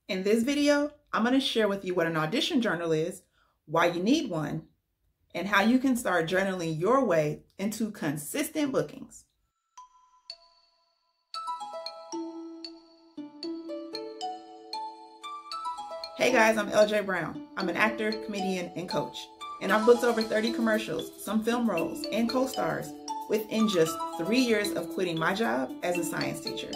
In this video, I'm going to share with you what an audition journal is, why you need one, and how you can start journaling your way into consistent bookings. Hey guys, I'm LJ Brown. I'm an actor, comedian, and coach. And I've booked over 30 commercials, some film roles, and co-stars within just 3 years of quitting my job as a science teacher.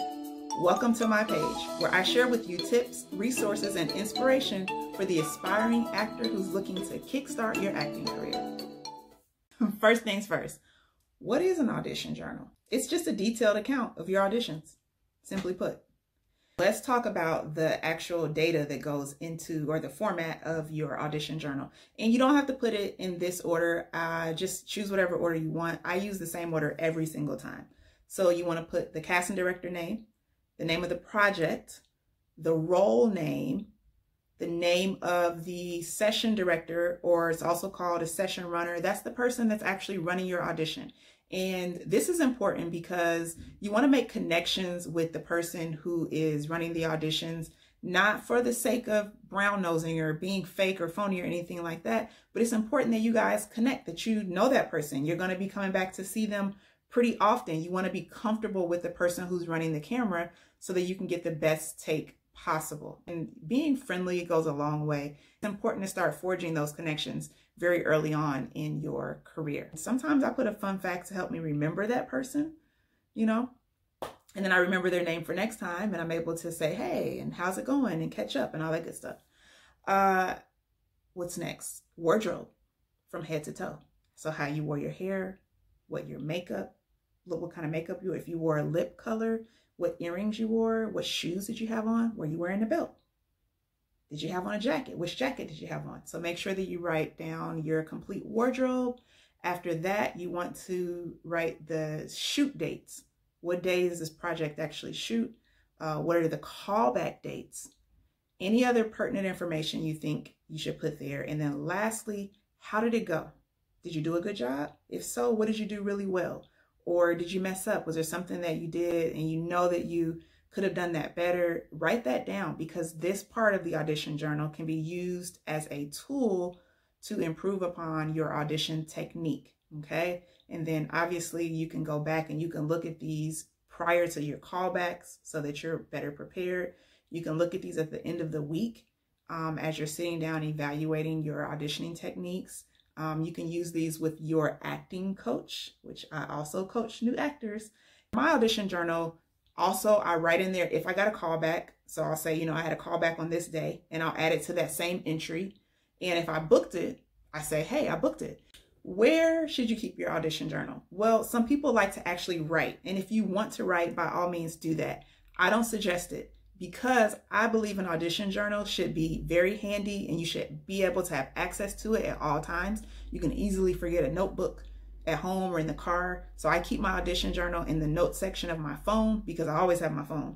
Welcome to my page, where I share with you tips, resources, and inspiration for the aspiring actor who's looking to kickstart your acting career. First things first, what is an audition journal? It's just a detailed account of your auditions, simply put. Let's talk about the actual data that goes into, or the format of your audition journal. And you don't have to put it in this order. Just choose whatever order you want. I use the same order every single time. So you want to put the casting director name, the name of the project, the role name, the name of the session director, or it's also called a session runner. That's the person that's actually running your audition. And this is important because you want to make connections with the person who is running the auditions, not for the sake of brown nosing or being fake or phony or anything like that, but it's important that you guys connect, that you know that person. You're going to be coming back to see them pretty often. You want to be comfortable with the person who's running the camera so that you can get the best take possible. And being friendly goes a long way. It's important to start forging those connections very early on in your career. Sometimes I put a fun fact to help me remember that person, and then I remember their name for next time, and I'm able to say, hey, and how's it going, and catch up and all that good stuff. What's next? Wardrobe, from head to toe. So how you wore your hair, what your makeup, what kind of makeup you wore, if you wore a lip color, what earrings you wore, what shoes did you have on, were you wearing a belt? Did you have on a jacket? Which jacket did you have on? So make sure that you write down your complete wardrobe. After that, you want to write the shoot dates. What day does this project actually shoot? What are the callback dates? Any other pertinent information you think you should put there. And then lastly, how did it go? Did you do a good job? If so, what did you do really well? Or did you mess up? Was there something that you did and you know that you could have done that better? Write that down, because this part of the audition journal can be used as a tool to improve upon your audition technique, okay? And then obviously you can go back and you can look at these prior to your callbacks so that you're better prepared. You can look at these at the end of the week as you're sitting down evaluating your auditioning techniques. You can use these with your acting coach, which I also coach new actors. My audition journal, also I write in there if I got a callback. So I'll say, I had a callback on this day, and I'll add it to that same entry. And if I booked it, I say, hey, I booked it. Where should you keep your audition journal? Well, some people like to actually write. And if you want to write, by all means do that. I don't suggest it, because I believe an audition journal should be very handy and you should be able to have access to it at all times. You can easily forget a notebook at home or in the car. So I keep my audition journal in the notes section of my phone, because I always have my phone.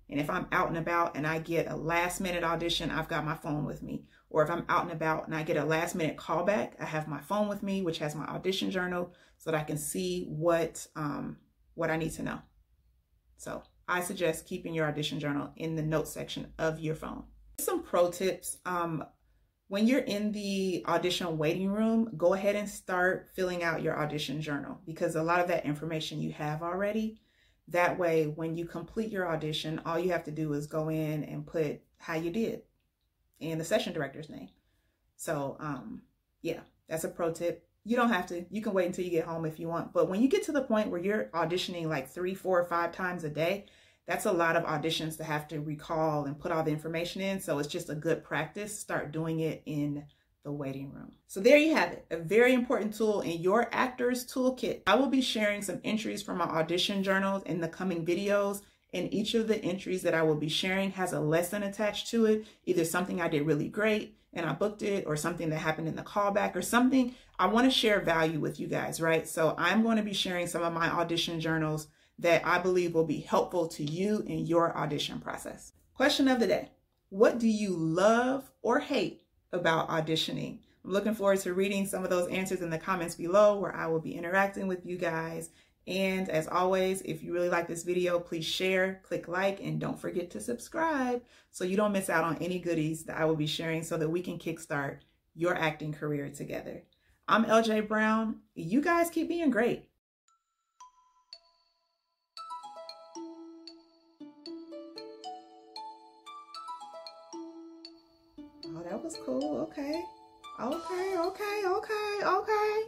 And if I'm out and about and I get a last minute audition, I've got my phone with me. Or if I'm out and about and I get a last minute callback, I have my phone with me, which has my audition journal, so that I can see what I need to know. So I suggest keeping your audition journal in the notes section of your phone. Some pro tips. When you're in the audition waiting room, go ahead and start filling out your audition journal, because a lot of that information you have already. That way, when you complete your audition, all you have to do is go in and put how you did and the session director's name. So yeah, that's a pro tip. You don't have to. You can wait until you get home if you want. But when you get to the point where you're auditioning like 3, 4, or 5 times a day, that's a lot of auditions to have to recall and put all the information in. So it's just a good practice. Start doing it in the waiting room. So there you have it, a very important tool in your actor's toolkit. I will be sharing some entries from my audition journals in the coming videos. And each of the entries that I will be sharing has a lesson attached to it, either something I did really great and I booked it, or something that happened in the callback, or something. I want to share value with you guys, right? So I'm going to be sharing some of my audition journals that I believe will be helpful to you in your audition process. Question of the day: what do you love or hate about auditioning? I'm looking forward to reading some of those answers in the comments below, where I will be interacting with you guys And as always, if you really like this video, please share, click like, and don't forget to subscribe so you don't miss out on any goodies that I will be sharing so that we can kickstart your acting career together. I'm LJ Brown. You guys keep being great. Oh, that was cool. Okay. Okay.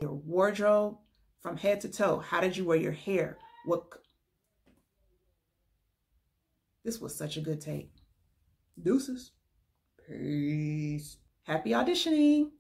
Your wardrobe from head to toe. How did you wear your hair? This was such a good take. Deuces. Peace. Happy auditioning.